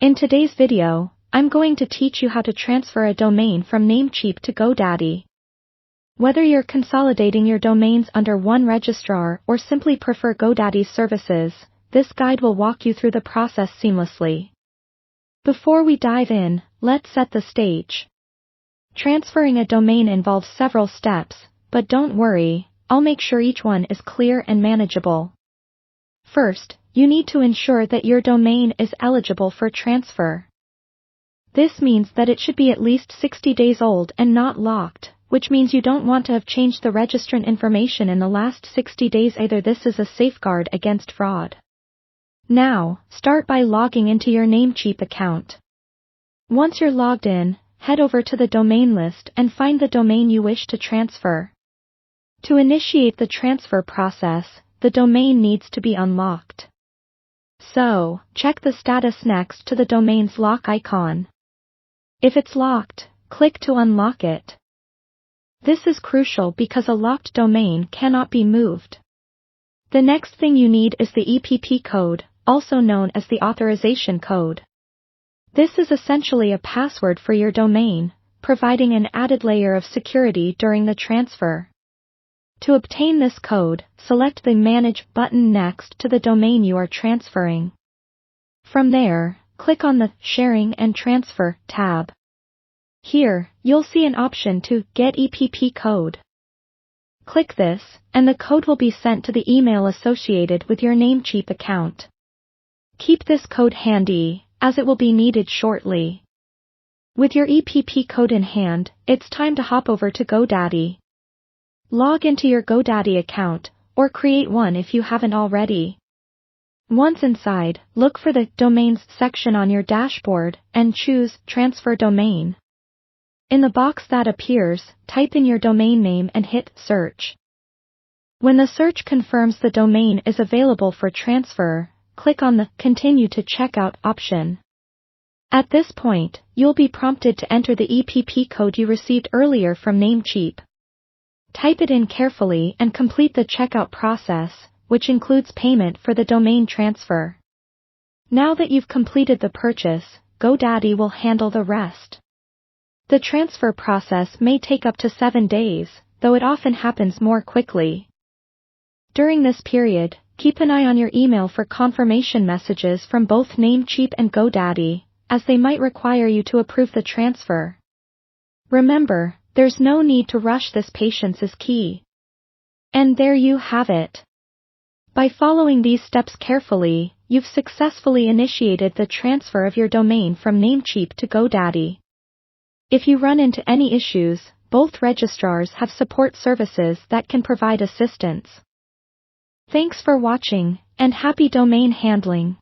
In today's video, I'm going to teach you how to transfer a domain from Namecheap to Godaddy. Whether you're consolidating your domains under one registrar or simply prefer Godaddy's services, this guide will walk you through the process seamlessly. Before we dive in, let's set the stage. Transferring a domain involves several steps, but don't worry, I'll make sure each one is clear and manageable. First, you need to ensure that your domain is eligible for transfer. This means that it should be at least 60 days old and not locked, which means you don't want to have changed the registrant information in the last 60 days either. This is a safeguard against fraud. Now, start by logging into your Namecheap account. Once you're logged in, head over to the domain list and find the domain you wish to transfer. To initiate the transfer process, the domain needs to be unlocked. So, check the status next to the domain's lock icon. If it's locked, click to unlock it. This is crucial because a locked domain cannot be moved. The next thing you need is the EPP code, also known as the authorization code. This is essentially a password for your domain, providing an added layer of security during the transfer. To obtain this code, select the Manage button next to the domain you are transferring. From there, click on the Sharing and Transfer tab. Here, you'll see an option to Get EPP Code. Click this, and the code will be sent to the email associated with your Namecheap account. Keep this code handy, as it will be needed shortly. With your EPP code in hand, it's time to hop over to Godaddy. Log into your Godaddy account, or create one if you haven't already. Once inside, look for the Domains section on your dashboard and choose Transfer Domain. In the box that appears, type in your domain name and hit Search. When the search confirms the domain is available for transfer, click on the Continue to Checkout option. At this point, you'll be prompted to enter the EPP code you received earlier from Namecheap. Type it in carefully and complete the checkout process, which includes payment for the domain transfer. Now that you've completed the purchase, Godaddy will handle the rest. The transfer process may take up to 7 days, though it often happens more quickly. During this period, keep an eye on your email for confirmation messages from both Namecheap and Godaddy, as they might require you to approve the transfer. Remember, there's no need to rush. This patience is key. And there you have it. By following these steps carefully, you've successfully initiated the transfer of your domain from Namecheap to Godaddy. If you run into any issues, both registrars have support services that can provide assistance. Thanks for watching, and happy domain handling.